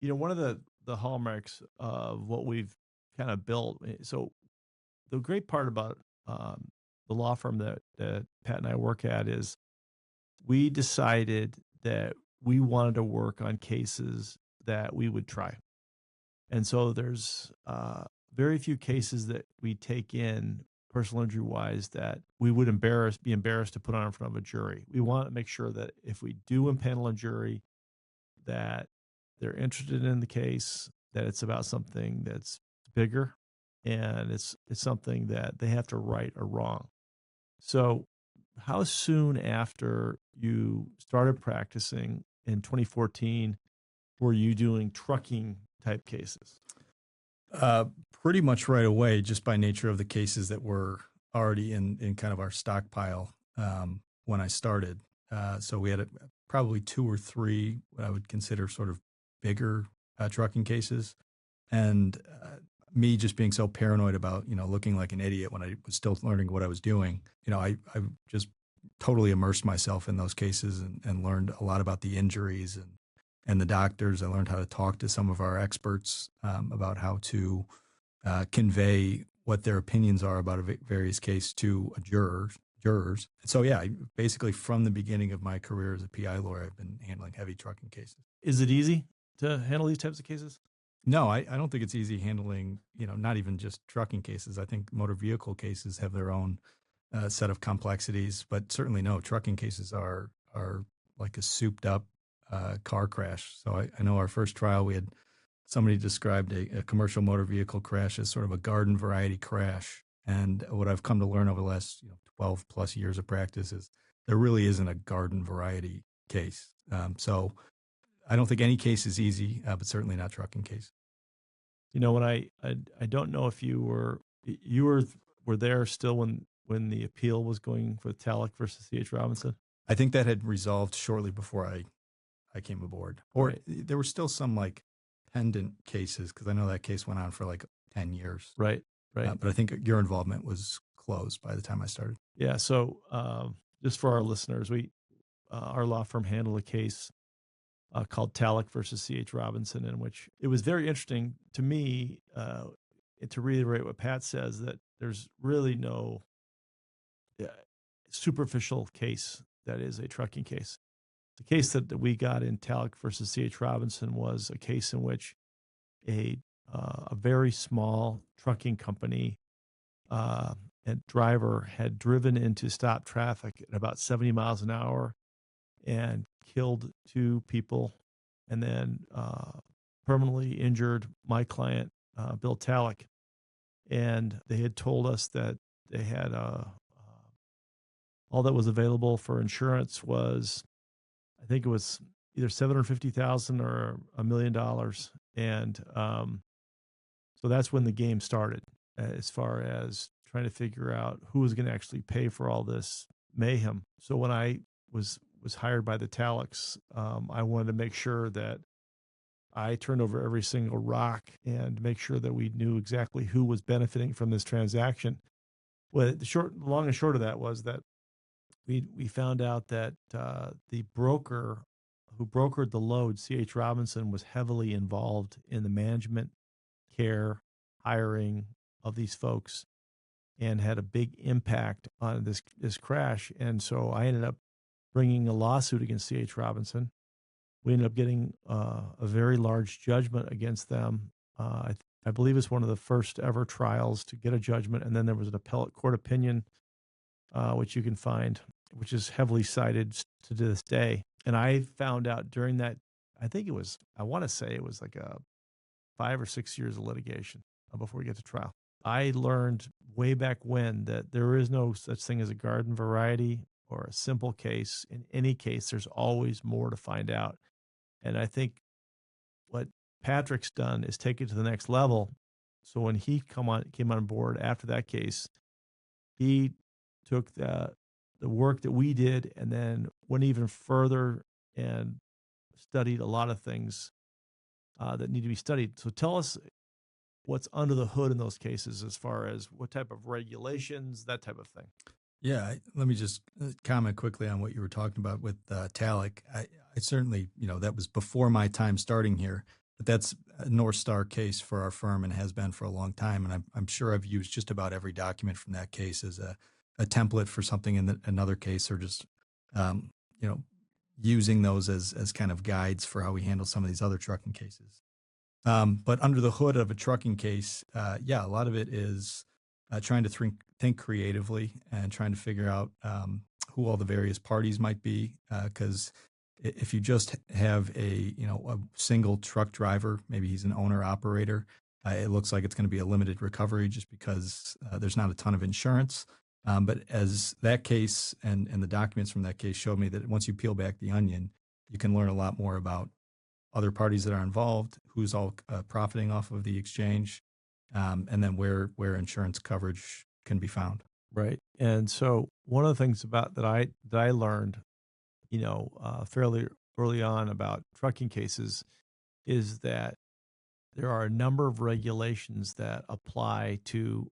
one of the hallmarks of what we've kind of built. So the great part about the law firm that Pat and I work at is we decided that we wanted to work on cases that we would try. And so there's very few cases that we take in personal injury wise that we would be embarrassed to put on in front of a jury. We want to make sure that if we do impanel a jury, that they're interested in the case, that it's about something that's bigger, and it's something that they have to right or wrong. So how soon after you started practicing in 2014 were you doing trucking type cases? Pretty much right away, just by nature of the cases that were already in kind of our stockpile when I started. So we had probably 2 or 3 what I would consider sort of bigger trucking cases. And me just being so paranoid about, looking like an idiot when I was still learning what I was doing, I just totally immersed myself in those cases and learned a lot about the injuries and the doctors. I learned how to talk to some of our experts about how to convey what their opinions are about a various case to jurors. So yeah, basically from the beginning of my career as a PI lawyer, I've been handling heavy trucking cases. Is it easy to handle these types of cases? No, I don't think it's easy handling, not even just trucking cases. I think motor vehicle cases have their own set of complexities, but certainly no, trucking cases are like a souped up car crash. So I know our first trial, we had somebody described a commercial motor vehicle crash as sort of a garden variety crash. And what I've come to learn over the last 12 plus years of practice is there really isn't a garden variety case. So I don't think any case is easy, but certainly not trucking case. When I don't know if you were there still when the appeal was going for Taluc versus C.H. Robinson. I think that had resolved shortly before I came aboard, or right. There were still some like pendant cases because I know that case went on for like 10 years. Right. But I think your involvement was closed by the time I started. Yeah. So just for our listeners, our law firm handled a case called Taluc versus C.H. Robinson, in which it was very interesting to me to reiterate what Pat says, that there's really no superficial case that is a trucking case. The case that we got in Taluc versus C.H. Robinson was a case in which a very small trucking company and driver had driven into stop traffic at about 70 miles an hour and killed 2 people and then permanently injured my client, Bill Taluc. And they had told us that they had all that was available for insurance was, I think it was either $750,000 or $1 million. And so that's when the game started, as far as trying to figure out who was going to actually pay for all this mayhem. So when I was hired by the Talucs, I wanted to make sure that I turned over every single rock and make sure that we knew exactly who was benefiting from this transaction. Well, the long and short of that was that we found out that the broker who brokered the load, C.H. Robinson, was heavily involved in the management, care, hiring of these folks, and had a big impact on this crash. And so I ended up bringing a lawsuit against C.H. Robinson. We ended up getting a very large judgment against them. I believe it's one of the first ever trials to get a judgment. And then there was an appellate court opinion, which you can find, which is heavily cited to this day. And I found out during that, I want to say it was like a 5 or 6 years of litigation before we get to trial. I learned way back when that there is no such thing as a garden variety or a simple case. In any case, there's always more to find out. And I think what Patrick's done is take it to the next level. So when he came on board after that case, he took the work that we did and then went even further and studied a lot of things that need to be studied. So tell us what's under the hood in those cases as far as what type of regulations, that type of thing. Yeah, let me just comment quickly on what you were talking about with Taluc. I certainly, that was before my time starting here. But that's a North Star case for our firm and has been for a long time. And I'm sure I've used just about every document from that case as a template for something in another case, or just, um, you know, using those as kind of guides for how we handle some of these other trucking cases. But under the hood of a trucking case, yeah, a lot of it is trying to think creatively and trying to figure out who all the various parties might be. Because if you just have a single truck driver, maybe he's an owner operator, it looks like it's going to be a limited recovery just because there's not a ton of insurance. But as that case and the documents from that case showed me, that once you peel back the onion, you can learn a lot more about other parties that are involved, who's all profiting off of the exchange, and then where insurance coverage can be found. Right. And so one of the things about that I learned, fairly early on about trucking cases is that there are a number of regulations that apply to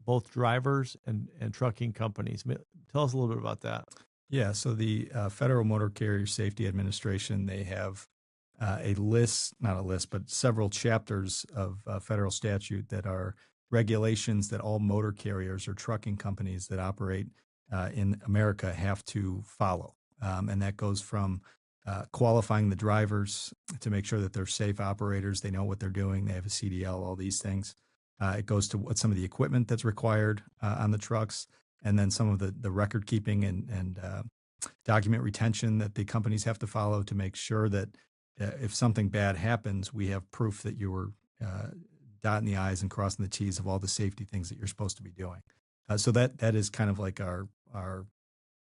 both drivers and trucking companies. Tell us a little bit about that. Yeah, so the Federal Motor Carrier Safety Administration, they have a list, not a list, but several chapters of federal statute that are regulations that all motor carriers or trucking companies that operate in America have to follow. And that goes from qualifying the drivers to make sure that they're safe operators, they know what they're doing, they have a CDL, all these things. It goes to what some of the equipment that's required on the trucks, and then some of the record keeping and document retention that the companies have to follow to make sure that if something bad happens, we have proof that you were dotting the I's and crossing the T's of all the safety things that you're supposed to be doing. So that is kind of like our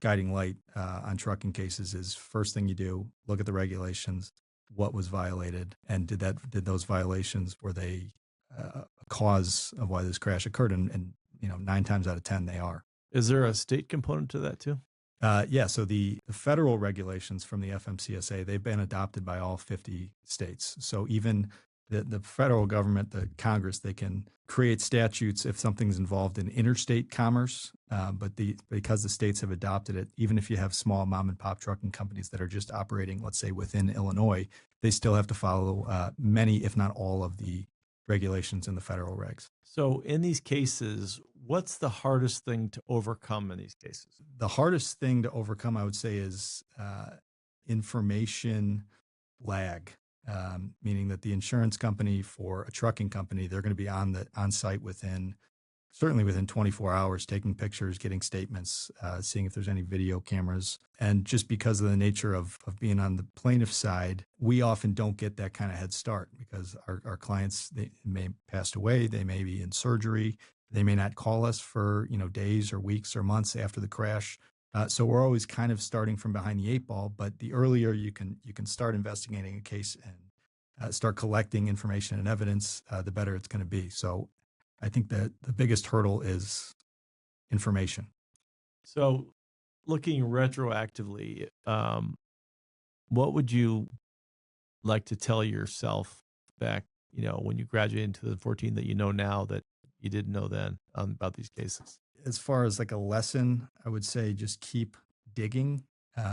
guiding light on trucking cases. Is first thing you do, look at the regulations, what was violated, and did those violations, were they a cause of why this crash occurred? And 9 times out of 10 they are. Is there a state component to that too? Yeah, so the federal regulations from the FMCSA, they've been adopted by all 50 states. So even the federal government, the Congress, they can create statutes if something's involved in interstate commerce. But because the states have adopted it, even if you have small mom and pop trucking companies that are just operating, let's say, within Illinois, they still have to follow many, if not all, of the regulations in the federal regs. So in these cases, what's the hardest thing to overcome in these cases? The hardest thing to overcome, I would say, is information lag, meaning that the insurance company for a trucking company, they're going to be on site certainly within 24 hours, taking pictures, getting statements, seeing if there's any video cameras. And just because of the nature of being on the plaintiff side, we often don't get that kind of head start because our clients, they may have passed away, they may be in surgery, they may not call us for days or weeks or months after the crash. So we're always kind of starting from behind the 8 ball. But the earlier you can start investigating a case and start collecting information and evidence, the better it's going to be. So I think that the biggest hurdle is information. So looking retroactively, what would you like to tell yourself back, when you graduated into the 14 that you know now that you didn't know then about these cases? As far as like a lesson, I would say just keep digging,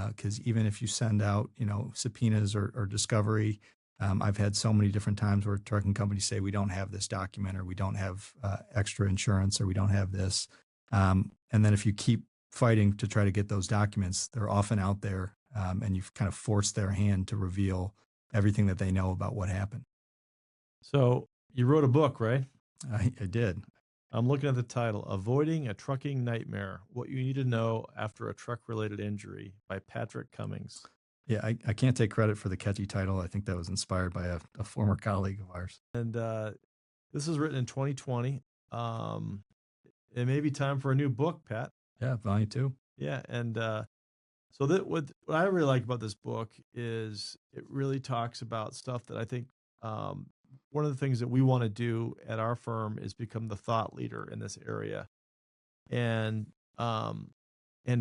because even if you send out, subpoenas or discovery, I've had so many different times where trucking companies say, we don't have this document, or we don't have extra insurance, or we don't have this. And then if you keep fighting to try to get those documents, they're often out there, and you've kind of forced their hand to reveal everything that they know about what happened. So you wrote a book, right? I did. I'm looking at the title, Avoiding a Trucking Nightmare, What You Need to Know After a Truck-Related Injury by Patrick Cummings. Yeah, I can't take credit for the catchy title. I think that was inspired by a former colleague of ours. And this was written in 2020. It may be time for a new book, Pat. Yeah, volume 2. Yeah, and so that what I really like about this book is it really talks about stuff that I think one of the things that we want to do at our firm is become the thought leader in this area, and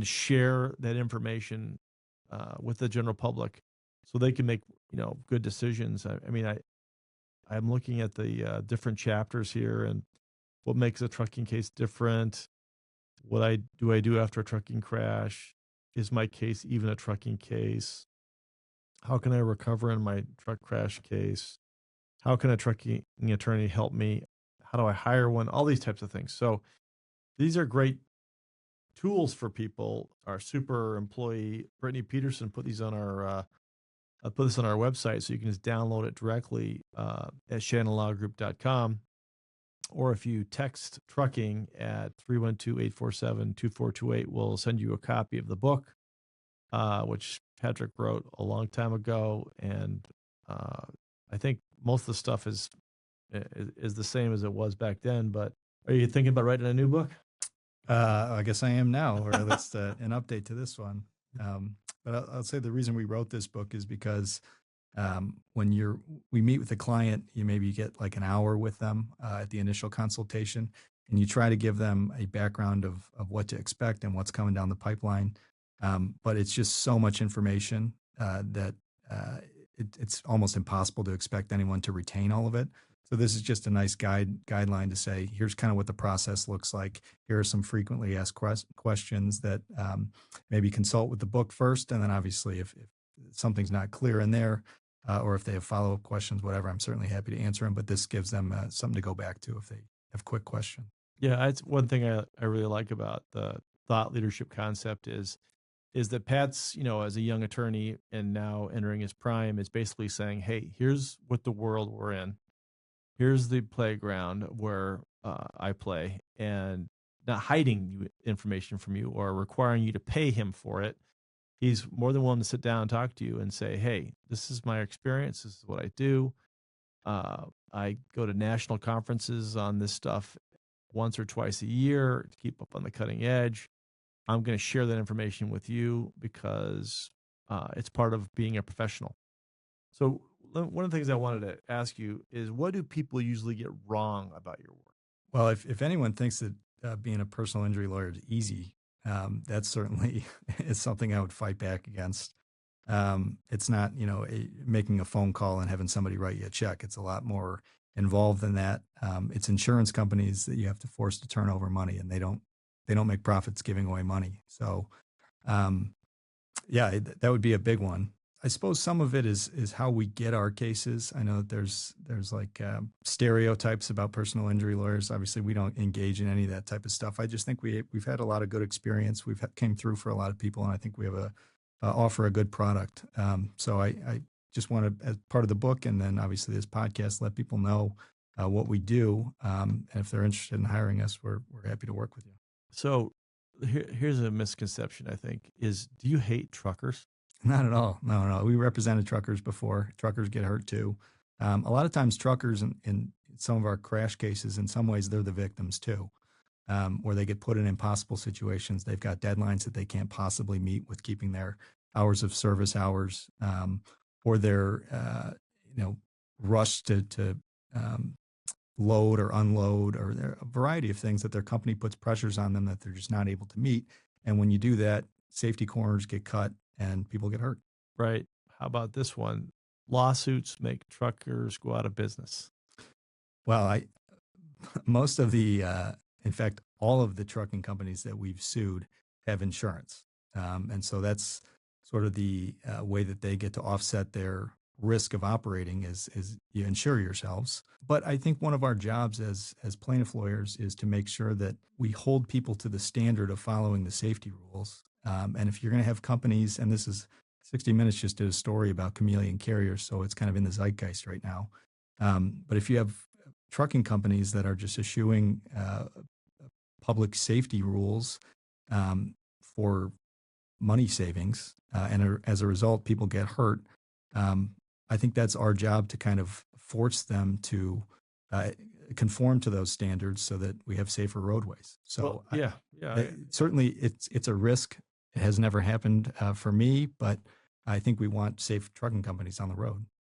share that information with the general public, so they can make good decisions. I'm looking at the different chapters here, and what makes a trucking case different. What I do after a trucking crash? Is my case even a trucking case? How can I recover in my truck crash case? How can a trucking attorney help me? How do I hire one? All these types of things. So these are great tools for people. Our super employee, Brittany Peterson, put these on our put this on our website, so you can just download it directly at shannonlawgroup.com. Or if you text trucking at 312-847-2428, we'll send you a copy of the book, which Patrick wrote a long time ago. And I think most of the stuff is the same as it was back then. But are you thinking about writing a new book? I guess I am now, or at least an update to this one. But I'll say the reason we wrote this book is because when we meet with a client, you maybe get like an hour with them at the initial consultation, and you try to give them a background of what to expect and what's coming down the pipeline. But it's just so much information that it's almost impossible to expect anyone to retain all of it. So this is just a nice guideline to say, here's kind of what the process looks like. Here are some frequently asked questions that maybe consult with the book first. And then obviously if something's not clear in there, or if they have follow-up questions, whatever, I'm certainly happy to answer them. But this gives them something to go back to if they have quick questions. Yeah, it's one thing I really like about the thought leadership concept is that Pat's, as a young attorney and now entering his prime, is basically saying, hey, here's what the world we're in. Here's the playground where I play, and not hiding information from you or requiring you to pay him for it. He's more than willing to sit down and talk to you and say, hey, this is my experience. This is what I do. I go to national conferences on this stuff once or twice a year to keep up on the cutting edge. I'm going to share that information with you because it's part of being a professional. So one of the things I wanted to ask you is, what do people usually get wrong about your work? Well, if anyone thinks that being a personal injury lawyer is easy, that certainly is something I would fight back against. It's not, making a phone call and having somebody write you a check. It's a lot more involved than that. It's insurance companies that you have to force to turn over money, and they don't make profits giving away money. So, that would be a big one. I suppose some of it is how we get our cases. I know that there's like stereotypes about personal injury lawyers. Obviously, we don't engage in any of that type of stuff. I just think we've had a lot of good experience. We've came through for a lot of people, and I think we have offer a good product. So I just want to, as part of the book, and then obviously this podcast, let people know what we do. And if they're interested in hiring us, we're happy to work with you. So here's a misconception, I think, is, do you hate truckers? Not at all. No. We represented truckers before. Truckers get hurt too. A lot of times truckers in some of our crash cases, in some ways, they're the victims too, where they get put in impossible situations. They've got deadlines that they can't possibly meet with keeping their hours of service hours, or they're, rushed to load or unload, or there are a variety of things that their company puts pressures on them that they're just not able to meet. And when you do that, safety corners get cut and people get hurt. Right. How about this one? Lawsuits make truckers go out of business. Well, most of the, in fact, all of the trucking companies that we've sued have insurance. And so that's sort of the way that they get to offset their risk of operating is you insure yourselves. But I think one of our jobs as plaintiff lawyers is to make sure that we hold people to the standard of following the safety rules. And if you're going to have companies, and this is 60 Minutes just did a story about chameleon carriers, so it's kind of in the zeitgeist right now. But if you have trucking companies that are just eschewing public safety rules for money savings, and as a result, people get hurt, I think that's our job to kind of force them to conform to those standards so that we have safer roadways. So certainly it's a risk. It has never happened for me, but I think we want safe trucking companies on the road.